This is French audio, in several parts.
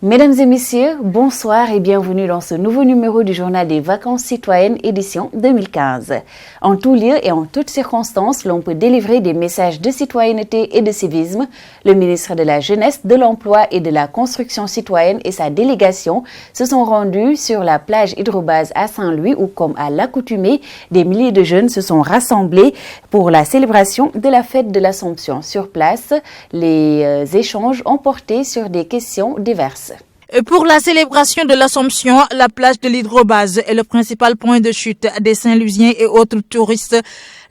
Mesdames et messieurs, bonsoir et bienvenue dans ce nouveau numéro du journal des vacances citoyennes édition 2015. En tout lieu et en toutes circonstances, l'on peut délivrer des messages de citoyenneté et de civisme. Le ministre de la Jeunesse, de l'Emploi et de la Construction citoyenne et sa délégation se sont rendus sur la plage Hydrobase à Saint-Louis où, comme à l'accoutumée, des milliers de jeunes se sont rassemblés pour la célébration de la fête de l'Assomption. Sur place, les échanges ont porté sur des questions diverses. Pour la célébration de l'Assomption, la plage de l'Hydrobase est le principal point de chute des Saint-Louisiens et autres touristes.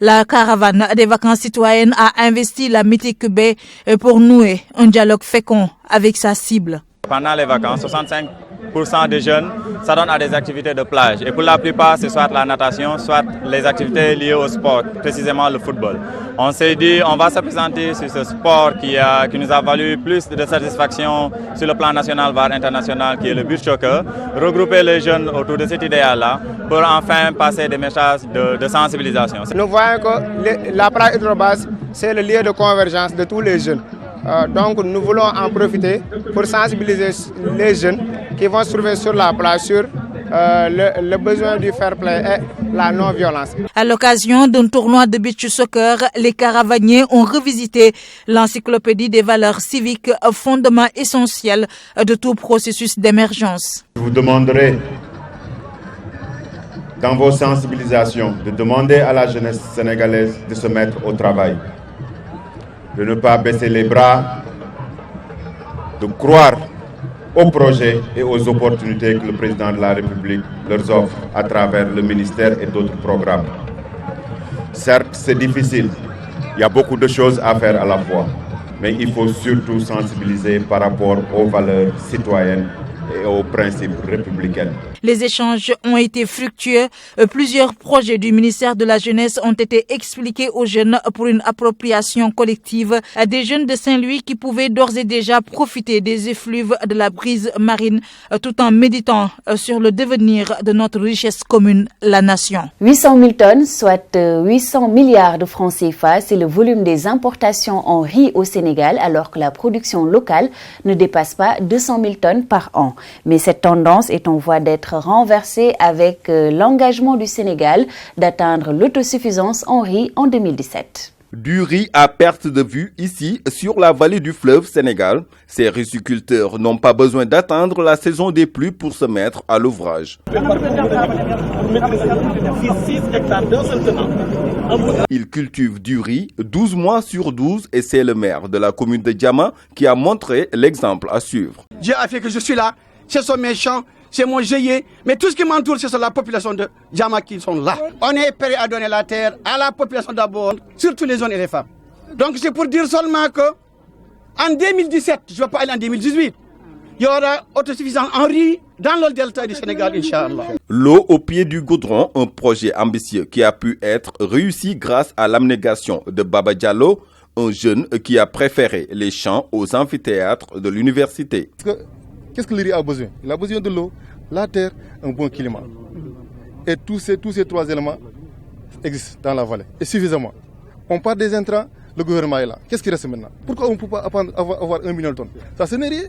La caravane des vacances citoyennes a investi la mythique baie pour nouer un dialogue fécond avec sa cible. Pendant les vacances, 65% des jeunes s'adonnent à des activités de plage. Et pour la plupart, c'est soit la natation, soit les activités liées au sport, précisément le football. On s'est dit, on va s'appesantir sur ce sport qui nous a valu plus de satisfaction sur le plan national, voire international, qui est le beach soccer. Regrouper les jeunes autour de cet idéal-là pour enfin passer des messages de sensibilisation. Nous voyons que la plage Hydrobase, c'est le lieu de convergence de tous les jeunes. Donc nous voulons en profiter pour sensibiliser les jeunes qui vont se trouver sur la plage sur le besoin du fair play et la non-violence. À l'occasion d'un tournoi de beach soccer, les caravaniers ont revisité l'encyclopédie des valeurs civiques, fondement essentiel de tout processus d'émergence. Je vous demanderai, dans vos sensibilisations, de demander à la jeunesse sénégalaise de se mettre au travail, de ne pas baisser les bras, de croire aux projets et aux opportunités que le président de la République leur offre à travers le ministère et d'autres programmes. Certes, c'est difficile, il y a beaucoup de choses à faire à la fois, mais il faut surtout sensibiliser par rapport aux valeurs citoyennes et aux principes républicains. Les échanges ont été fructueux. Plusieurs projets du ministère de la Jeunesse ont été expliqués aux jeunes pour une appropriation collective. Des jeunes de Saint-Louis qui pouvaient d'ores et déjà profiter des effluves de la brise marine tout en méditant sur le devenir de notre richesse commune, la nation. 800 000 tonnes, soit 800 milliards de francs CFA, c'est le volume des importations en riz au Sénégal, alors que la production locale ne dépasse pas 200 000 tonnes par an. Mais cette tendance est en voie d'être renversée avec l'engagement du Sénégal d'atteindre l'autosuffisance en riz en 2017. Du riz à perte de vue ici, sur la vallée du fleuve Sénégal. Ces riziculteurs n'ont pas besoin d'attendre la saison des pluies pour se mettre à l'ouvrage. Ils cultivent du riz 12 mois sur 12 et c'est le maire de la commune de Diama qui a montré l'exemple à suivre. Dieu a fait que je suis là, ce sont mes champs, c'est mon gélier, mais tout ce qui m'entoure, c'est la population de Diama qui sont là. On est prêt à donner la terre à la population d'abord, surtout les jeunes et les femmes. Donc c'est pour dire seulement que en 2017, je ne vais pas aller en 2018, il y aura autosuffisance en riz dans le delta du Sénégal, Inch'Allah. L'eau au pied du goudron, un projet ambitieux qui a pu être réussi grâce à l'abnégation de Baba Diallo, un jeune qui a préféré les champs aux amphithéâtres de l'université. Qu'est-ce que le riz a besoin? Il a besoin de l'eau, la terre, un bon climat. Et tous ces trois éléments existent dans la vallée, et suffisamment. On parle des intrants, le gouvernement est là. Qu'est-ce qui reste maintenant? Pourquoi on ne peut pas avoir 1 million de tonnes? Ça, ce n'est rien.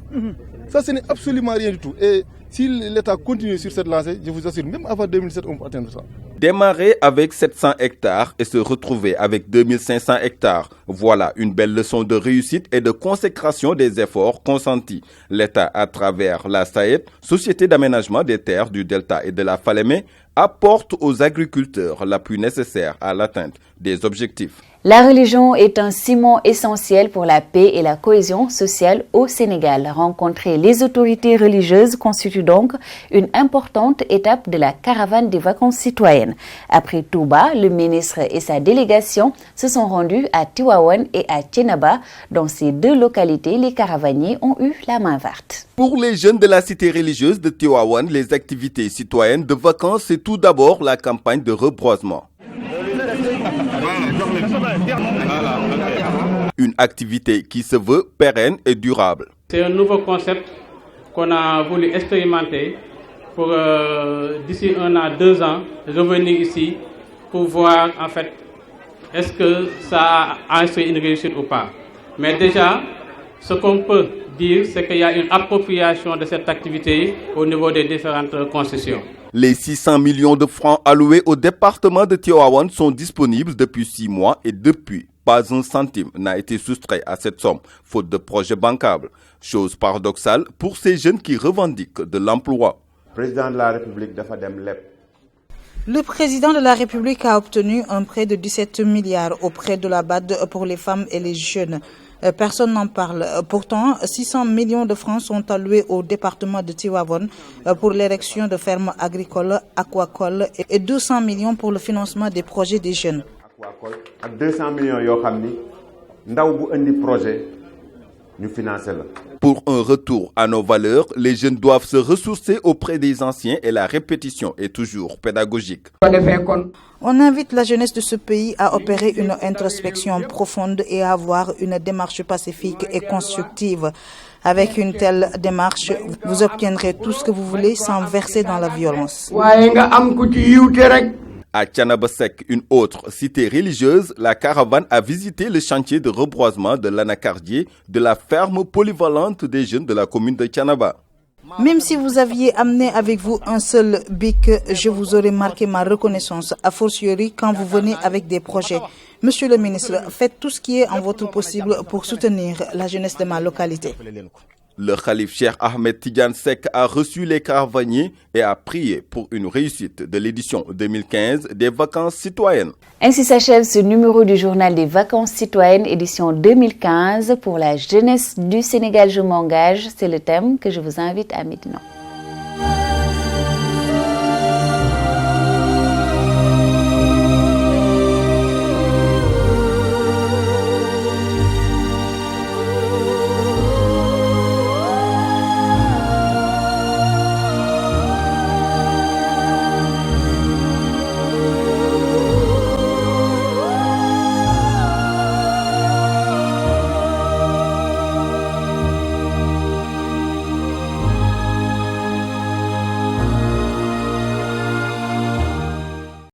Ça, ce n'est absolument rien du tout. Et si l'État continue sur cette lancée, je vous assure, même avant 2007, on peut atteindre ça. Démarrer avec 700 hectares et se retrouver avec 2500 hectares. Voilà une belle leçon de réussite et de consécration des efforts consentis. L'État, à travers la SAED, Société d'aménagement des terres du Delta et de la Falémé, apporte aux agriculteurs l'appui nécessaire à l'atteinte des objectifs. La religion est un ciment essentiel pour la paix et la cohésion sociale au Sénégal. Rencontrer les autorités religieuses constitue donc une importante étape de la caravane des vacances citoyennes. Après Touba, le ministre et sa délégation se sont rendus à Tivaouane et à Thiénaba. Dans ces deux localités, les caravaniers ont eu la main verte. Pour les jeunes de la cité religieuse de Tivaouane, les activités citoyennes de vacances, c'est tout d'abord la campagne de rebroisement. Une activité qui se veut pérenne et durable. C'est un nouveau concept qu'on a voulu expérimenter pour d'ici 1 an, 2 ans, revenir ici pour voir en fait est-ce que ça a été une réussite ou pas. Mais déjà, Ce qu'on peut dire, c'est qu'il y a une appropriation de cette activité au niveau des différentes concessions. Les 600 millions de francs alloués au département de Tivaouane sont disponibles depuis 6 mois et depuis, pas un centime n'a été soustrait à cette somme, faute de projet bancable. Chose paradoxale pour ces jeunes qui revendiquent de l'emploi. Président de la République dafa dem leb. Le président de la République a obtenu un prêt de 17 milliards auprès de la BAD pour les femmes et les jeunes. Personne n'en parle. Pourtant, 600 millions de francs sont alloués au département de Tivaouane pour l'érection de fermes agricoles, aquacoles et 200 millions pour le financement des projets des jeunes. 200 millions yoo xam ni ndaw bu indi projet ñu financer la. Pour un retour à nos valeurs, les jeunes doivent se ressourcer auprès des anciens et la répétition est toujours pédagogique. On invite la jeunesse de ce pays à opérer une introspection profonde et à avoir une démarche pacifique et constructive. Avec une telle démarche, vous obtiendrez tout ce que vous voulez sans verser dans la violence. À Thiénaba-Seck, une autre cité religieuse, la caravane a visité le chantier de reboisement de l'anacardier de la ferme polyvalente des jeunes de la commune de Thiénaba. Même si vous aviez amené avec vous un seul bic, je vous aurais marqué ma reconnaissance, a fortiori quand vous venez avec des projets. Monsieur le ministre, faites tout ce qui est en votre possible pour soutenir la jeunesse de ma localité. Le Khalif Cheikh Ahmed Tidiane Seck a reçu les caravaniers et a prié pour une réussite de l'édition 2015 des vacances citoyennes. Ainsi s'achève ce numéro du journal des vacances citoyennes édition 2015 pour la jeunesse du Sénégal. Je m'engage, c'est le thème que je vous invite à maintenant.